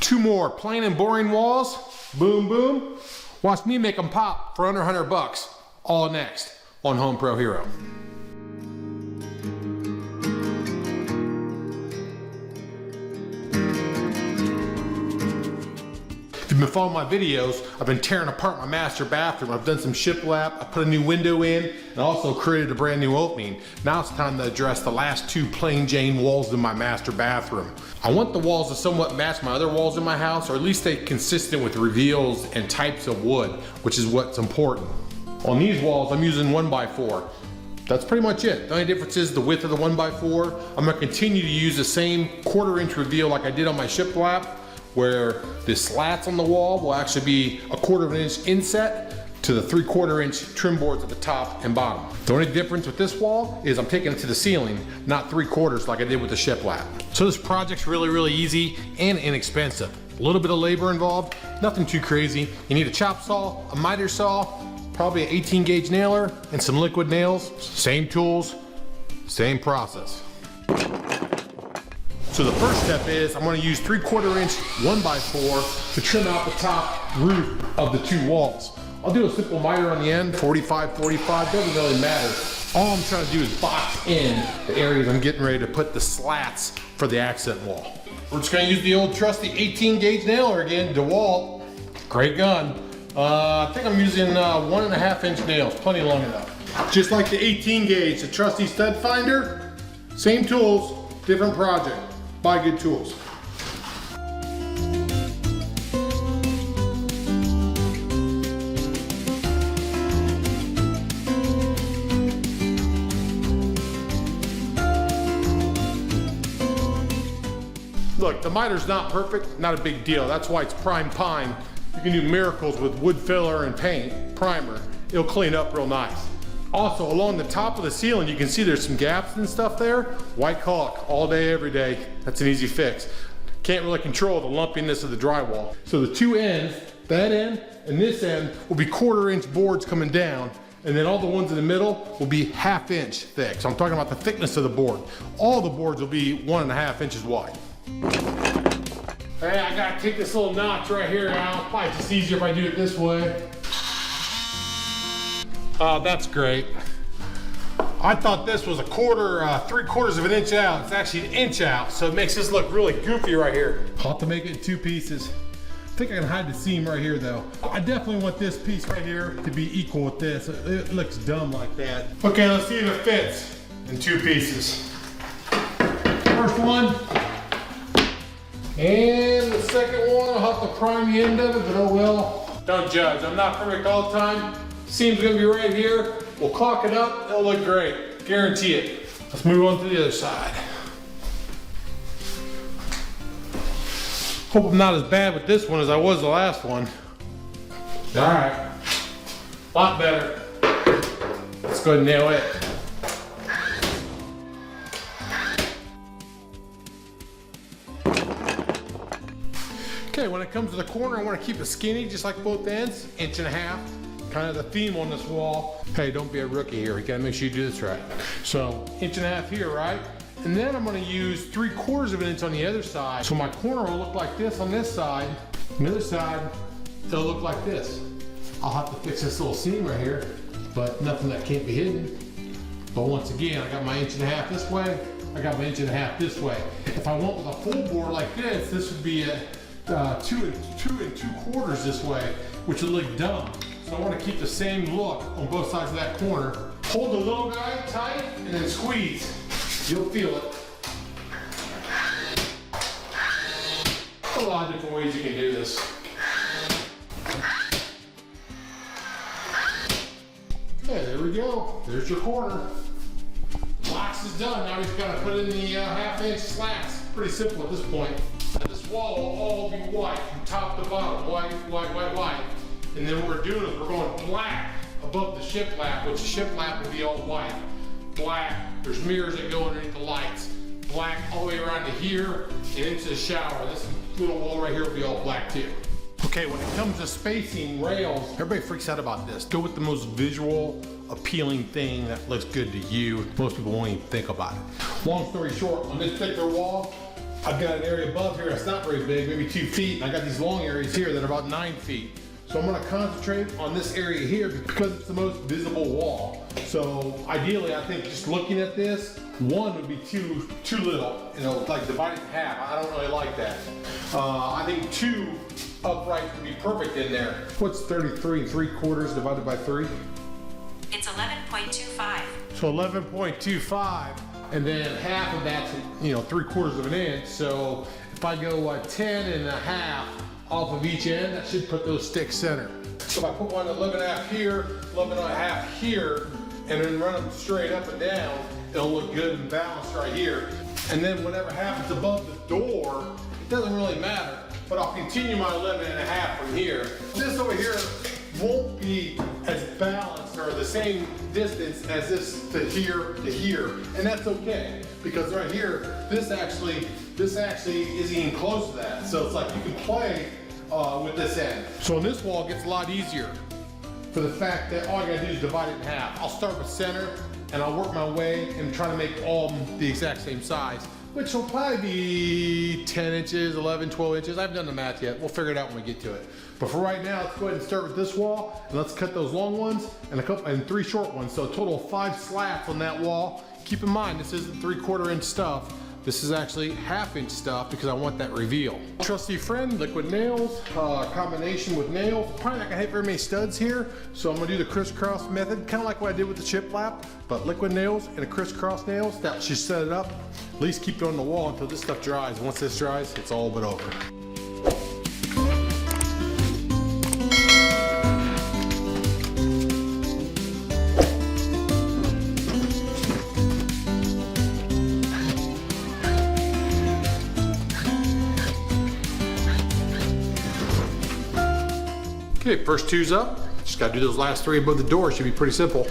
2 more plain and boring walls. Boom, boom. Watch me make them pop for under 100 bucks. All next on HomeProhero. If you've been following my videos, I've been tearing apart my master bathroom. I've done some shiplap, I put a new window in, and also created a brand new opening. Now it's time to address the last 2 plain Jane walls in my master bathroom. I want the walls to somewhat match my other walls in my house, or at least stay consistent with reveals and types of wood, which is what's important. On these walls, I'm using 1x4. That's pretty much it. The only difference is the width of the 1x4. I'm gonna continue to use the same 1/4 inch reveal like I did on my shiplap, where the slats on the wall will actually be a 1/4 inch inset to the 3/4 inch trim boards at the top and bottom. The only difference with this wall is I'm taking it to the ceiling, not 3/4 like I did with the shiplap. So this project's really easy and inexpensive. A little bit of labor involved, nothing too crazy. You need a chop saw, a miter saw, probably an 18 gauge nailer, and some liquid nails. Same tools, same process. So the first step is I'm going to use 3/4 inch 1x4 to trim out the top roof of the 2 walls. I'll do a simple miter on the end, 45, doesn't really matter. All I'm trying to do is box in the areas I'm getting ready to put the slats for the accent wall. We're just going to use the old trusty 18 gauge nailer again, DeWalt. Great gun. I think I'm using 1.5 inch nails, plenty long enough. Just like the 18 gauge, the trusty stud finder, same tools, different project. Buy good tools. Look, the miter's not perfect, not a big deal. That's why it's prime pine. You can do miracles with wood filler and paint, primer. It'll clean up real nice. Also, along the top of the ceiling, you can see there's some gaps and stuff there. White caulk, all day, every day. That's an easy fix. Can't really control the lumpiness of the drywall. So the 2 ends, that end and this end, will be 1/4 inch boards coming down, and then all the ones in the middle will be 1/2 inch thick. So I'm talking about the thickness of the board. All the boards will be 1.5 inches wide. Hey, I gotta take this little notch right here out. Probably just easier if I do it this way. Oh, that's great. I thought this was a 3/4 of an inch out. It's actually an inch out, so it makes this look really goofy right here. I'll have to make it in 2 pieces. I think I can hide the seam right here though. I definitely want this piece right here to be equal with this. It looks dumb like that. Okay, let's see if it fits in 2 pieces. First one. And the second one, I'll have to prime the end of it, but oh well. Don't judge, I'm not perfect all the time. Seam's gonna be right here. We'll caulk it up, it'll look great. Guarantee it. Let's move on to the other side. Hope I'm not as bad with this one as I was the last one. All right, a lot better. Let's go ahead and nail it. Okay, when it comes to the corner, I want to keep it skinny, just like both ends, 1.5 inches. Kind of the theme on this wall. Hey, don't be a rookie here. You gotta make sure you do this right. So 1.5 inches here, right? And then I'm gonna use 3/4 of an inch on the other side. So my corner will look like this on this side. On the other side, it'll look like this. I'll have to fix this little seam right here, but nothing that can't be hidden. But once again, I got my 1.5 inches this way. I got my 1.5 inches this way. If I went with a full board like this, this would be a 2 2/4 this way, which would look dumb. So I want to keep the same look on both sides of that corner. Hold the little guy tight and then squeeze. You'll feel it. A lot of different ways you can do this. Okay, there we go. There's your corner. Box is done. Now we've got to put in the 1/2 inch slats. Pretty simple at this point. And this wall will all be white from top to bottom. White, white, white, white. And then what we're doing is we're going black above the shiplap, which the shiplap will be all white. Black, there's mirrors that go underneath the lights. Black all the way around to here and into the shower. This little wall right here will be all black too. Okay, when it comes to spacing rails, everybody freaks out about this. Go with the most visual, appealing thing that looks good to you. Most people won't even think about it. Long story short, on this particular wall, I've got an area above here that's not very big, maybe 2 feet, and I got these long areas here that are about 9 feet. So I'm gonna concentrate on this area here because it's the most visible wall. So ideally, I think just looking at this, 1 would be too little, you know, like divided in half. I don't really like that. I think 2 upright would be perfect in there. What's 33 3/4 divided by 3? It's 11.25. So 11.25, and then half of that's, you know, 3/4 of an inch. So if I go 10 and a half off of each end, that should put those sticks center. So if I put one 11 and a half here, 11 and a half here, and then run them straight up and down, it'll look good and balanced right here. And then whatever happens above the door, it doesn't really matter, but I'll continue my 11 and a half from here. This over here won't be as balanced or the same distance as this to here, and that's okay, because right here, this actually isn't even close to that. So it's like you can play with this end. So on this wall, it gets a lot easier for the fact that all I gotta do is divide it in half. I'll start with center, and I'll work my way and try to make all the exact same size, which will probably be 10 inches, 11, 12 inches. I haven't done the math yet. We'll figure it out when we get to it. But for right now, let's go ahead and start with this wall, and let's cut those long ones and 3 short ones. So a total of 5 slats on that wall. Keep in mind, this isn't 3/4 inch stuff. This is actually 1/2 inch stuff because I want that reveal. Trusty friend, liquid nails, combination with nails. Probably not gonna have very many studs here, so I'm gonna do the crisscross method, kind of like what I did with the chip lap, but liquid nails and a crisscross nails. That should set it up. At least keep it on the wall until this stuff dries. Once this dries, it's all but over. Okay, first 2's up. Just gotta do those last 3 above the door. Should be pretty simple.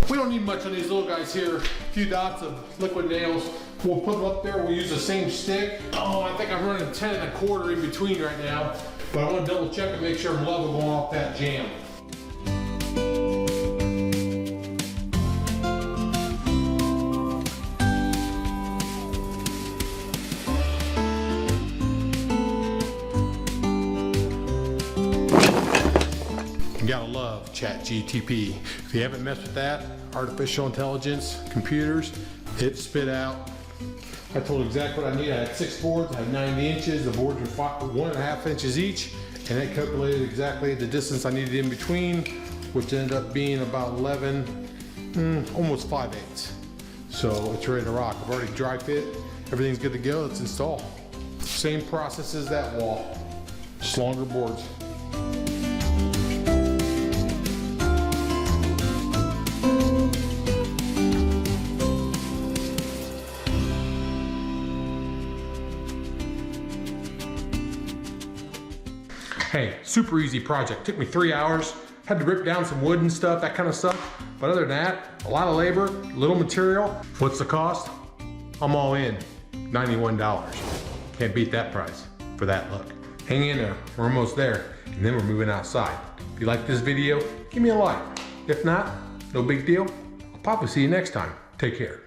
We don't need much on these little guys here. A few dots of liquid nails. We'll put them up there. We'll use the same stick. Oh, I think I'm running 10 1/4 in between right now, but I want to double check and make sure I'm level going off that jam. You gotta love ChatGPT. If you haven't messed with that, artificial intelligence, computers, it spit out. I told it exactly what I need. I had 6 boards, I had 90 inches. The boards were 1.5 inches each, and it calculated exactly the distance I needed in between, which ended up being about 11, almost 5/8. So it's ready to rock. I've already dry fit. Everything's good to go. Let's install. Same process as that wall, just longer boards. Hey, super easy project. Took me 3 hours. Had to rip down some wood and stuff, that kind of stuff. But other than that, a lot of labor, little material. What's the cost? I'm all in, $91. Can't beat that price for that look. Hang in there, we're almost there, and then we're moving outside. If you like this video, give me a like. If not, no big deal. I'll probably see you next time. Take care.